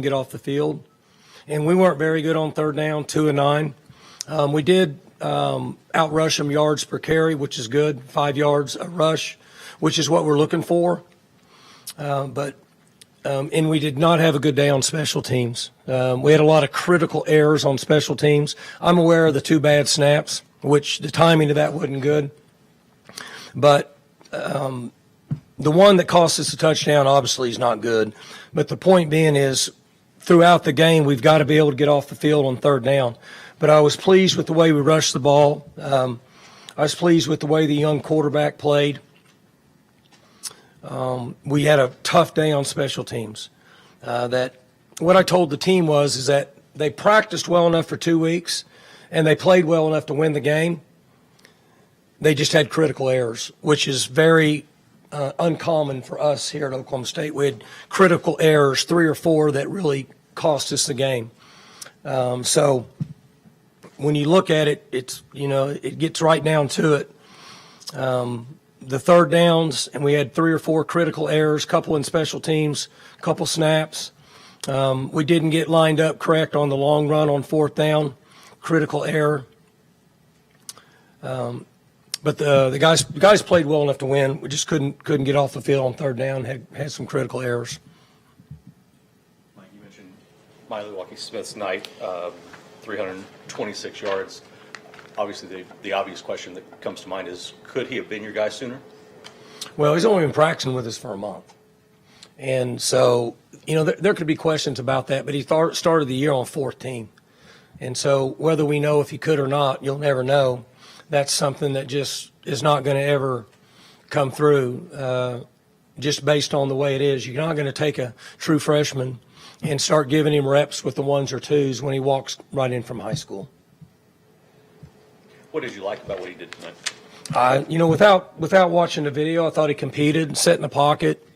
get off the field. And we weren't very good on third down, 2 and 9. We did outrush them yards per carry, which is good, 5 yards a rush, which is what we're looking for. And we did not have a good day on special teams. We had a lot of critical errors on special teams. I'm aware of the 2 bad snaps, which the timing of that wasn't good. But the one that cost us a touchdown obviously is not good. But the point being is, throughout the game, we've got to be able to get off the field on third down. But I was pleased with the way we rushed the ball. I was pleased with the way the young quarterback played. We had a tough day on special teams. That what I told the team is that they practiced well enough for 2 weeks, and they played well enough to win the game. They just had critical errors, which is very uncommon for us here at Oklahoma State. We had critical errors, 3 or 4, that really cost us the game. So when you look at it, it's, it gets right down to it. The third downs, and we had 3 or 4 critical errors, couple in special teams, couple snaps. We didn't get lined up correct on the long run on fourth down, critical error. But the guys played well enough to win. We just couldn't get off the field on third down. Had some critical errors. Mike, you mentioned Miley Walkie-Smith's night, 326 yards. Obviously, the obvious question that comes to mind is, could he have been your guy sooner? Well, he's only been practicing with us for a month. And so, there could be questions about that, but he started the year on fourth team. And so whether we know if he could or not, you'll never know. That's something that just is not going to ever come through just based on the way it is. You're not going to take a true freshman and start giving him reps with the 1s or 2s when he walks right in from high school. What did you like about what he did tonight? Without watching the video, I thought he competed, sat in the pocket.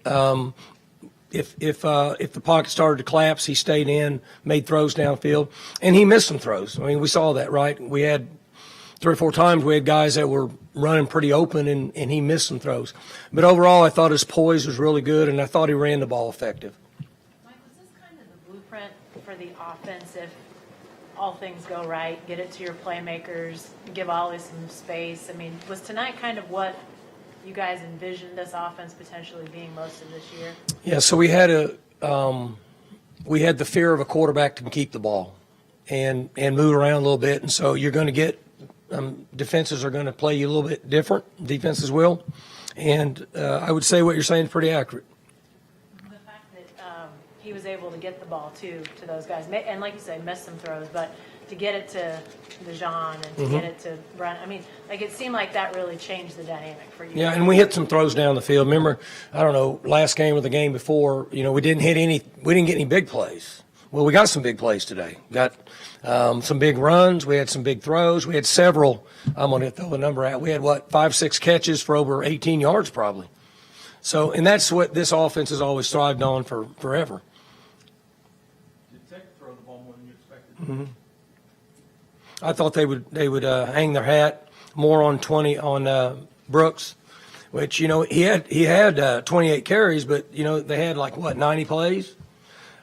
If the pocket started to collapse, he stayed in, made throws downfield, and he missed some throws. I mean, we saw that, right? We had 3 or 4 times we had guys that were running pretty open, and he missed some throws. But overall, I thought his poise was really good, and I thought he ran the ball effective. Mike, was this kind of the blueprint for the offense if all things go right, get it to your playmakers, give Ollie some space? I mean, was tonight kind of what you guys envisioned this offense potentially being most of this year? Yeah, so we had the fear of a quarterback to keep the ball and move around a little bit, and so you're going to get defenses are going to play you a little bit different. Defenses will, and I would say what you're saying is pretty accurate. The fact that he was able to get the ball to those guys, and like you say, missed some throws, but to get it to DeJean and to get it to Brent, I mean, it seemed like that really changed the dynamic for you. Yeah, and we hit some throws down the field. Remember, I don't know, last game or the game before, we didn't get any big plays. Well, we got some big plays today. Got some big runs. We had some big throws. We had several. I'm going to throw the number out. We had, 5-6 catches for over 18 yards probably. So, and that's what this offense has always thrived on for forever. Did Tech throw the ball more than you expected? Mm-hmm. I thought they would hang their hat more on Brooks, which he had 28 carries, but they had 90 plays.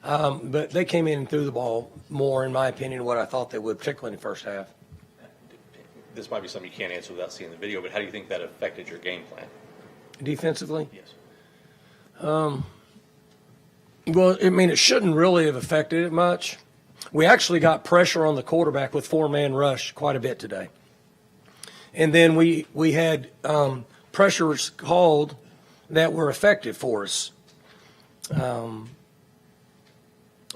But they came in and threw the ball more, in my opinion, than what I thought they would, particularly in the first half. This might be something you can't answer without seeing the video, but how do you think that affected your game plan? Defensively? Yes. Well, it shouldn't really have affected it much. We actually got pressure on the quarterback with 4-man rush quite a bit today. And then we had pressures called that were effective for us. I'm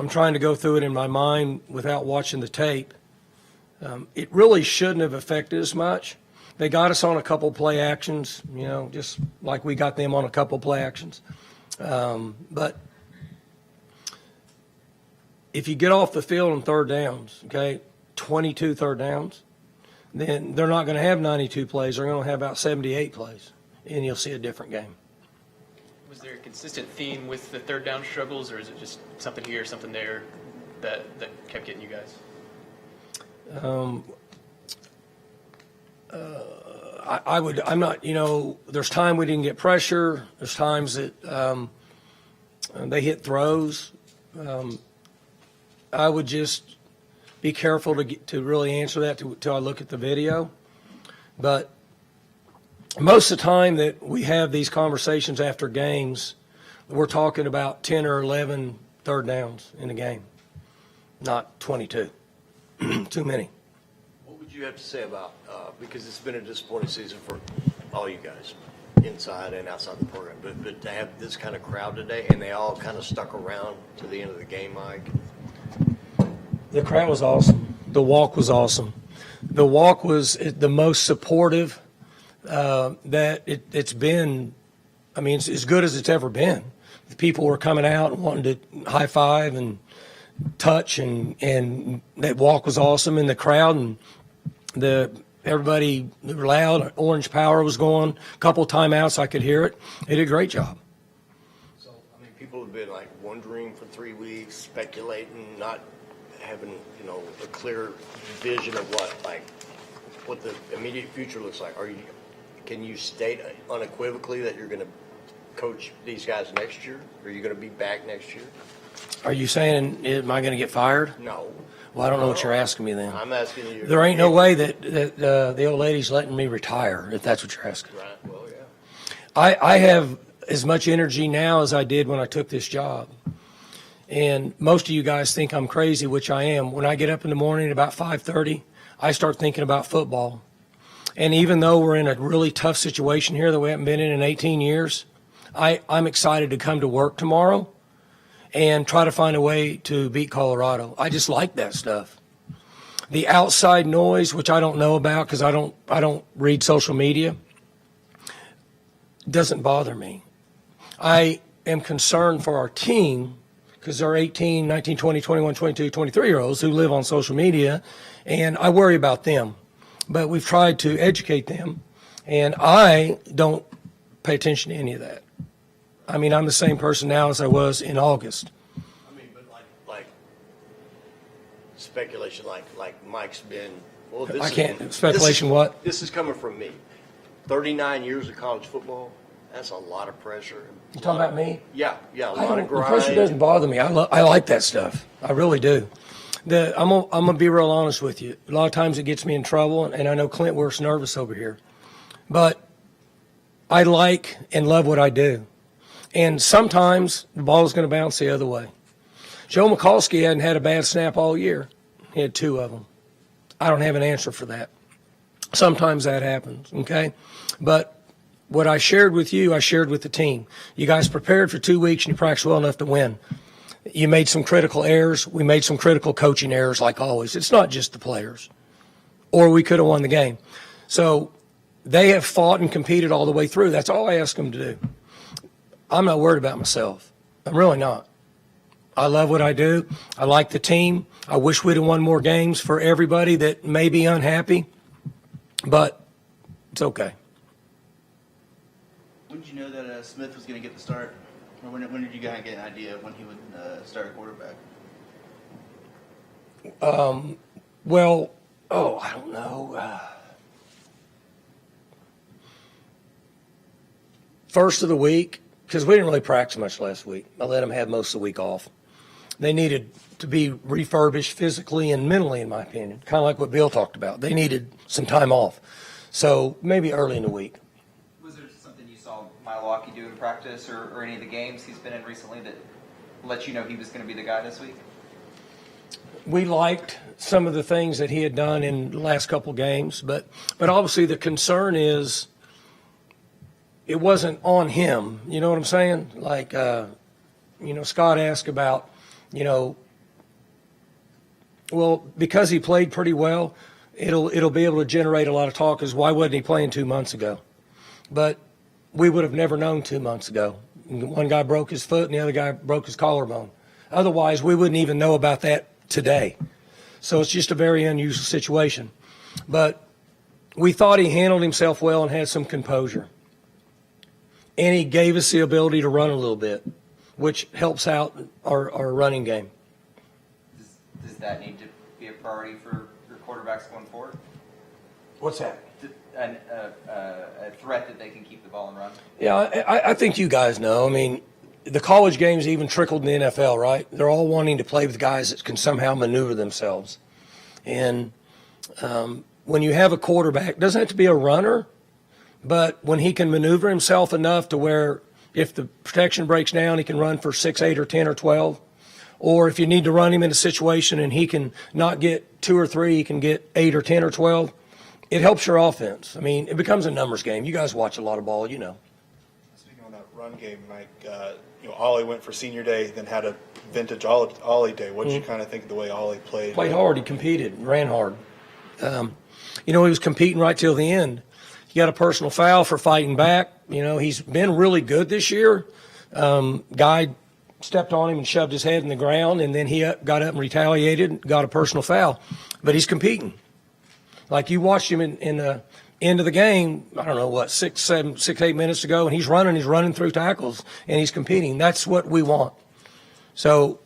trying to go through it in my mind without watching the tape. It really shouldn't have affected us much. They got us on a couple play actions, just like we got them on a couple play actions. But if you get off the field on third downs, 22 third downs, then they're not going to have 92 plays. They're going to have about 78 plays, and you'll see a different game. Was there a consistent theme with the third down struggles, or is it just something here, something there that kept getting you guys? I'm not, there's time we didn't get pressure. There's times that they hit throws. I would just be careful to really answer that till I look at the video. But most of the time that we have these conversations after games, we're talking about 10 or 11 third downs in a game, not 22. Too many. What would you have to say about, because it's been a disappointing season for all you guys, inside and outside the program, but to have this kind of crowd today, and they all kind of stuck around to the end of the game, Mike? The crowd was awesome. The walk was awesome. The walk was the most supportive that it's been. I mean, it's as good as it's ever been. The people were coming out and wanting to high five and touch, and that walk was awesome. And the crowd and everybody, they were loud. Orange Power was going. A couple timeouts, I could hear it. They did a great job. So, I mean, people have been like wondering for 3 weeks, speculating, not having, a clear vision of what the immediate future looks like. Can you state unequivocally that you're going to coach these guys next year? Are you going to be back next year? Are you saying, am I going to get fired? No. Well, I don't know what you're asking me then. I'm asking you. There ain't no way that the old lady's letting me retire, if that's what you're asking. Right. Well, yeah. I have as much energy now as I did when I took this job. And most of you guys think I'm crazy, which I am. When I get up in the morning at about 5:30, I start thinking about football. And even though we're in a really tough situation here that we haven't been in 18 years, I'm excited to come to work tomorrow and try to find a way to beat Colorado. I just like that stuff. The outside noise, which I don't know about because I don't read social media, doesn't bother me. I am concerned for our team because there are 18, 19, 20, 21, 22, 23-year-olds who live on social media, and I worry about them. But we've tried to educate them, and I don't pay attention to any of that. I mean, I'm the same person now as I was in August. I mean, but like speculation, like Mike's been. Well, this I can't speculation. What? This is coming from me. 39 years of college football. That's a lot of pressure. You talking about me? Yeah, a lot of The grind. pressure doesn't bother me. I like that stuff. I really do. I'm gonna be real honest with you. A lot of times it gets me in trouble, and I know Clint works nervous over here, but I like and love what I do. And sometimes the ball is going to bounce the other way. Joe Mikulski hadn't had a bad snap all year. He had 2 of them. I don't have an answer for that. Sometimes that happens, okay? But what I shared with you, I shared with the team. You guys prepared for 2 weeks, and you practiced well enough to win. You made some critical errors. We made some critical coaching errors like always. It's not just the players. Or we could have won the game. So they have fought and competed all the way through. That's all I ask them to do. I'm not worried about myself. I'm really not. I love what I do. I like the team. I wish we'd have won more games for everybody that may be unhappy, but it's okay. When did you know that Smith was going to get the start? Or when did you guys get an idea of when he would start a quarterback? I don't know. First of the week, because we didn't really practice much last week. I let them have most of the week off. They needed to be refurbished physically and mentally, in my opinion, kind of like what Bill talked about. They needed some time off. So maybe early in the week. Was there something you saw Milwaukee do in practice or any of the games he's been in recently that let you know he was going to be the guy this week? We liked some of the things that he had done in the last couple games, but obviously the concern is it wasn't on him. You know what I'm saying? Like, Scott asked about, because he played pretty well, it'll be able to generate a lot of talk as why wasn't he playing 2 months ago? But we would have never known 2 months ago. One guy broke his foot and the other guy broke his collarbone. Otherwise, we wouldn't even know about that today. So it's just a very unusual situation. But we thought he handled himself well and had some composure. And he gave us the ability to run a little bit, which helps out our running game. Does that need to be a priority for your quarterbacks going forward? What's that? A threat that they can keep the ball and run? Yeah, I think you guys know. I mean, the college games even trickled in the NFL, right? They're all wanting to play with guys that can somehow maneuver themselves. And when you have a quarterback, doesn't have to be a runner, but when he can maneuver himself enough to where if the protection breaks down, he can run for 6, 8, or 10, or 12. Or if you need to run him in a situation and he can not get 2 or 3, he can get 8 or 10 or 12. It helps your offense. I mean, it becomes a numbers game. You guys watch a lot of ball, you know. Speaking on that run game, Mike, Ollie went for senior day, then had a vintage Ollie day. What did you kind of think of the way Ollie played? Played hard. He competed, ran hard. He was competing right till the end. He got a personal foul for fighting back. He's been really good this year. Guy stepped on him and shoved his head in the ground, and then he got up and retaliated and got a personal foul. But he's competing. Like you watched him in the end of the game, I don't know, 6, 8 minutes ago, and he's running through tackles, and he's competing. That's what we want. So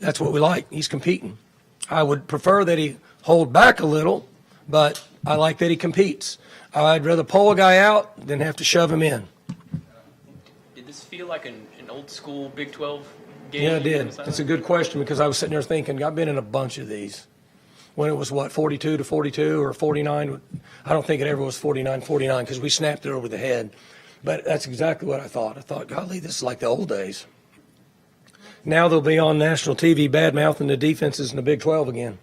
that's what we like. He's competing. I would prefer that he hold back a little, but I like that he competes. I'd rather pull a guy out than have to shove him in. Did this feel like an old school Big 12 game? Yeah, it did. It's a good question because I was sitting there thinking, I've been in a bunch of these. When it was, 42-42 or 49. I don't think it ever was 49-49 because we snapped it over the head. But that's exactly what I thought. I thought, golly, this is like the old days. Now they'll be on national TV bad-mouthing the defenses in the Big 12 again.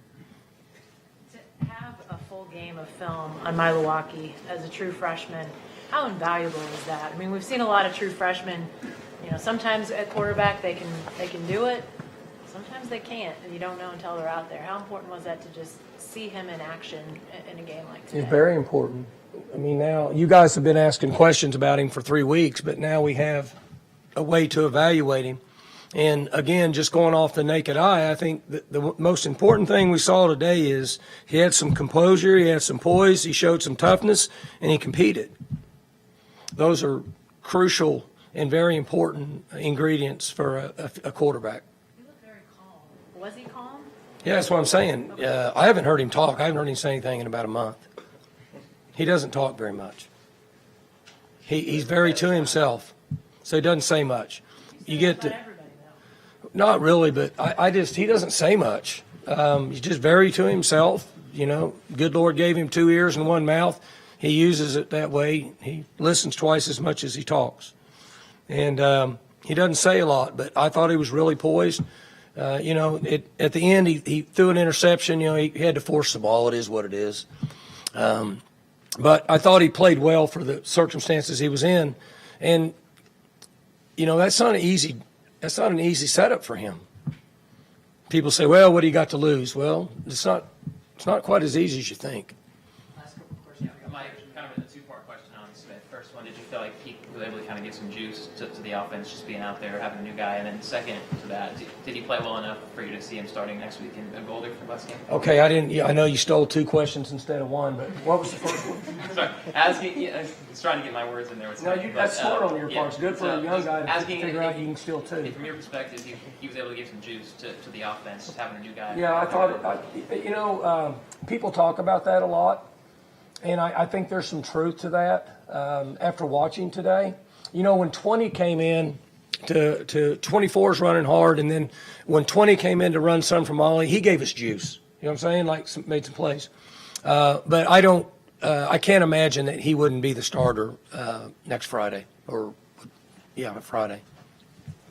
To have a full game of film on Milwaukee as a true freshman, how invaluable is that? I mean, we've seen a lot of true freshmen. Sometimes at quarterback they can do it. Sometimes they can't, and you don't know until they're out there. How important was that to just see him in action in a game like today? It's very important. I mean, now you guys have been asking questions about him for 3 weeks, but now we have a way to evaluate him. And again, just going off the naked eye, I think the most important thing we saw today is he had some composure, he had some poise, he showed some toughness, and he competed. Those are crucial and very important ingredients for a quarterback. Was he calm? Yeah, that's what I'm saying. I haven't heard him talk. I haven't heard him say anything in about a month. He doesn't talk very much. He's very to himself, so he doesn't say much. You get to, not really, but he doesn't say much. He's just very to himself. Good Lord gave him 2 ears and 1 mouth. He uses it that way. He listens twice as much as he talks, and he doesn't say a lot. But I thought he was really poised. At the end, he threw an interception. He had to force the ball. It is what it is. But I thought he played well for the circumstances he was in. And, that's not an easy setup for him. People say, well, what do you got to lose? Well, it's not quite as easy as you think. Last couple of questions. Mike, kind of a 2-part question on Smith. First one, did you feel like he was able to kind of give some juice to the offense, just being out there, having a new guy? And then second to that, did he play well enough for you to see him starting next week in Boulder for the last game? Okay, I know you stole 2 questions instead of 1, but what was the first one? Sorry, I was trying to get my words in there. That's smart on your part. It's good for a young guy to asking figure out you can steal 2. From your perspective, he was able to give some juice to the offense, just having a new guy. Yeah, I thought, people talk about that a lot, and I think there's some truth to that after watching today. When 20 came in to 24's running hard, and then when 20 came in to run some from Ollie, he gave us juice. You know what I'm saying? Made some plays. But I can't imagine that he wouldn't be the starter next Friday Friday.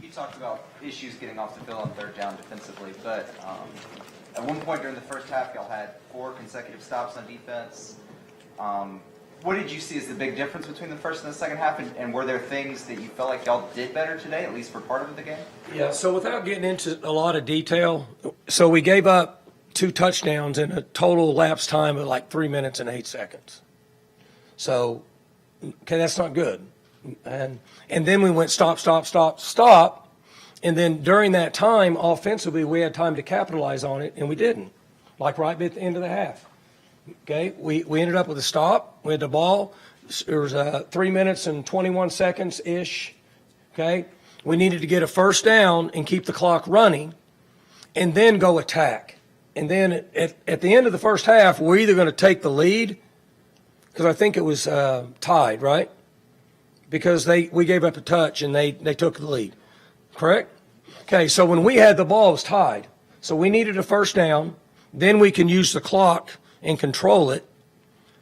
You talked about issues getting off the field on 3rd down defensively, but at one point during the first half, y'all had 4 consecutive stops on defense. What did you see as the big difference between the first and the second half, and were there things that you felt like y'all did better today, at least for part of the game? Yeah, so without getting into a lot of detail, so we gave up 2 touchdowns in a total elapsed time of like 3 minutes and 8 seconds. So, okay, that's not good. And then we went stop, and then during that time, offensively, we had time to capitalize on it, and we didn't, like right at the end of the half. Okay, we ended up with a stop. We had the ball. There was 3 minutes and 21 seconds-ish. Okay, we needed to get a first down and keep the clock running and then go attack. And then at the end of the first half, we're either going to take the lead, because I think it was tied, right? Because we gave up a touch and they took the lead. correct? Okay, so when we had the ball, it was tied. So we needed a first down. Then we can use the clock and control it.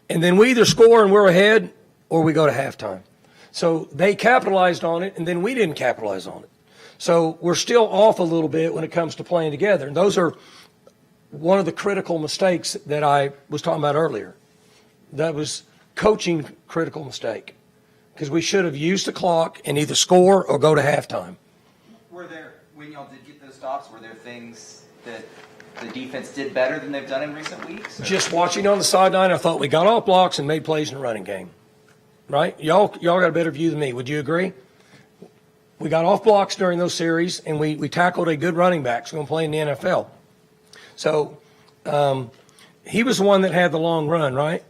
And then we either score and we're ahead or we go to halftime. So they capitalized on it, and then we didn't capitalize on it. So we're still off a little bit when it comes to playing together. And those are one of the critical mistakes that I was talking about earlier. That was coaching critical mistake, because we should have used the clock and either score or go to halftime. Were there, when y'all did get those stops, were there things that the defense did better than they've done in recent weeks? Or? Just watching on the sideline, I thought we got off blocks and made plays in the running game. Right? Y'all got a better view than me. Would you agree? We got off blocks during those series, and we tackled a good running back who's going to play in the NFL. So he was the one that had the long run, right?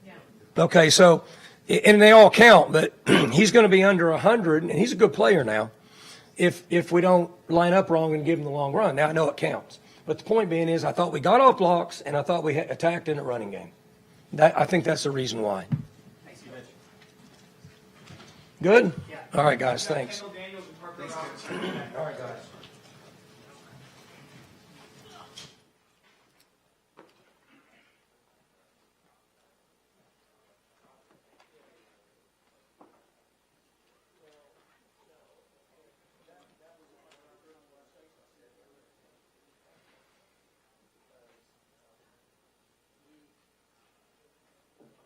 Yeah. Okay, so, and they all count, but he's going to be under 100, and he's a good player now if we don't line up wrong and give him the long run. Now, I know it counts. But the point being is I thought we got off blocks, and I thought we attacked in the running game. I think that's the reason why. Good? All right, guys, thanks. Kendall Daniels and Parker Robinson.